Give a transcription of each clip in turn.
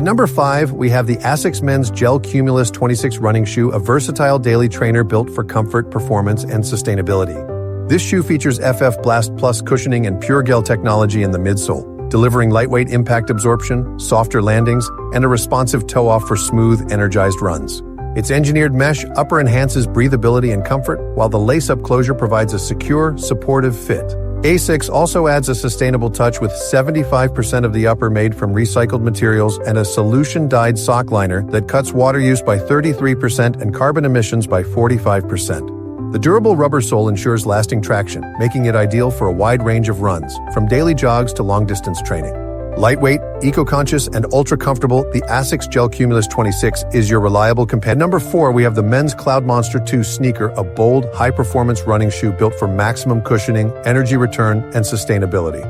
At number 5, we have the ASICS Men's Gel-Cumulus 26 running shoe, a versatile daily trainer built for comfort, performance, and sustainability. This shoe features FF Blast Plus cushioning and PureGEL technology in the midsole, delivering lightweight impact absorption, softer landings, and a responsive toe-off for smooth, energized runs. Its engineered mesh upper enhances breathability and comfort, while the lace-up closure provides a secure, supportive fit. ASICS also adds a sustainable touch with 75% of the upper made from recycled materials and a solution-dyed sock liner that cuts water use by 33% and carbon emissions by 45%. The durable rubber sole ensures lasting traction, making it ideal for a wide range of runs, from daily jogs to long-distance training. Lightweight, eco-conscious, and ultra-comfortable, the ASICS Gel-Cumulus 26 is your reliable companion. At number 4, we have the men's Cloudmonster 2 sneaker, a bold, high-performance running shoe built for maximum cushioning, energy return, and sustainability.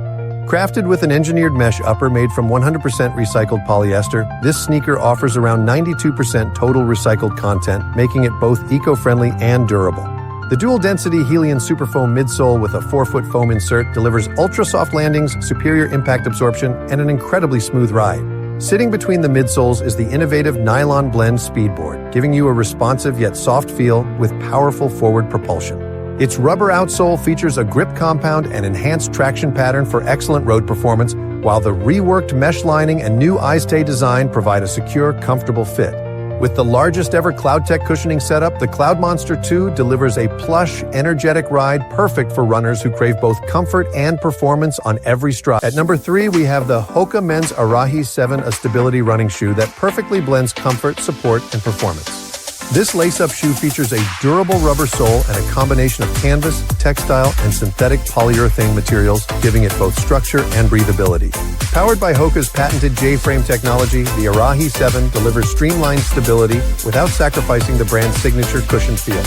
Crafted with an engineered mesh upper made from 100% recycled polyester, this sneaker offers around 92% total recycled content, making it both eco-friendly and durable. The dual-density Helion Superfoam midsole with a 4-foot foam insert delivers ultra-soft landings, superior impact absorption, and an incredibly smooth ride. Sitting between the midsoles is the innovative nylon blend Speedboard, giving you a responsive yet soft feel with powerful forward propulsion. Its rubber outsole features a grip compound and enhanced traction pattern for excellent road performance, while the reworked mesh lining and new eye-stay design provide a secure, comfortable fit. With the largest ever CloudTech cushioning setup, the Cloudmonster 2 delivers a plush, energetic ride perfect for runners who crave both comfort and performance on every stride. At number 3, we have the HOKA Men's Arahi 7, a stability running shoe that perfectly blends comfort, support, and performance. This lace-up shoe features a durable rubber sole and a combination of canvas, textile, and synthetic polyurethane materials, giving it both structure and breathability. Powered by HOKA's patented J-frame technology, the Arahi 7 delivers streamlined stability without sacrificing the brand's signature cushion feel.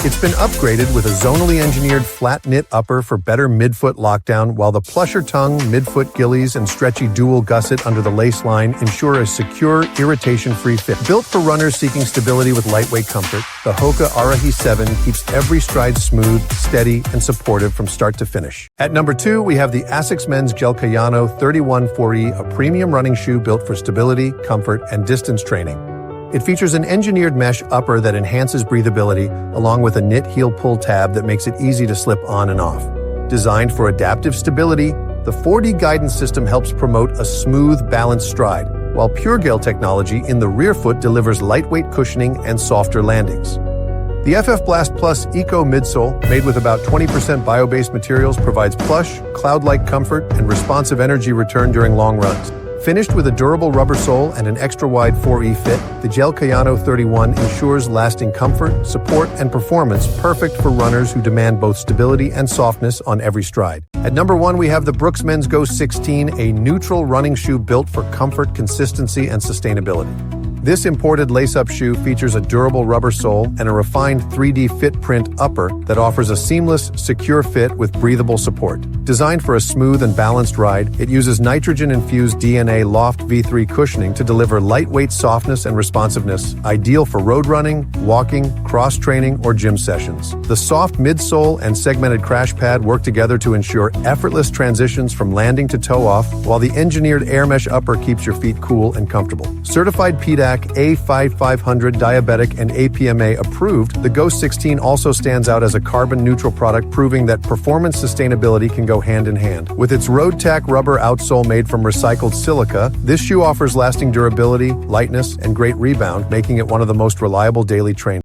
It's been upgraded with a zonally engineered flat knit upper for better midfoot lockdown, while the plusher tongue, midfoot gillies, and stretchy dual gusset under the lace line ensure a secure, irritation-free fit. Built for runners seeking stability with lightweight comfort, the HOKA Arahi 7 keeps every stride smooth, steady, and supportive from start to finish. At number 2, we have the ASICS Men's Gel-Kayano 31 4E, a premium running shoe built for stability, comfort, and distance training. It features an engineered mesh upper that enhances breathability, along with a knit heel-pull tab that makes it easy to slip on and off. Designed for adaptive stability, the 4D guidance system helps promote a smooth, balanced stride, while PureGEL technology in the rear foot delivers lightweight cushioning and softer landings. The FF Blast Plus Eco midsole, made with about 20% bio-based materials, provides plush, cloud-like comfort and responsive energy return during long runs. Finished with a durable rubber sole and an extra-wide 4E fit, the Gel-Kayano 31 ensures lasting comfort, support, and performance perfect for runners who demand both stability and softness on every stride. At number 1, we have the Brooks Men's Ghost 16, a neutral running shoe built for comfort, consistency, and sustainability. This imported lace-up shoe features a durable rubber sole and a refined 3D fit print upper that offers a seamless, secure fit with breathable support. Designed for a smooth and balanced ride, it uses nitrogen-infused DNA Loft V3 cushioning to deliver lightweight softness and responsiveness, ideal for road running, walking, cross-training, or gym sessions. The soft midsole and segmented crash pad work together to ensure effortless transitions from landing to toe-off, while the engineered air mesh upper keeps your feet cool and comfortable. Certified PDAC A5500 diabetic and APMA approved, the Ghost 16 also stands out as a carbon-neutral product, proving that performance sustainability can go hand in hand. With its road-tack rubber outsole made from recycled silica, this shoe offers lasting durability, lightness, and great rebound, making it one of the most reliable daily trainers.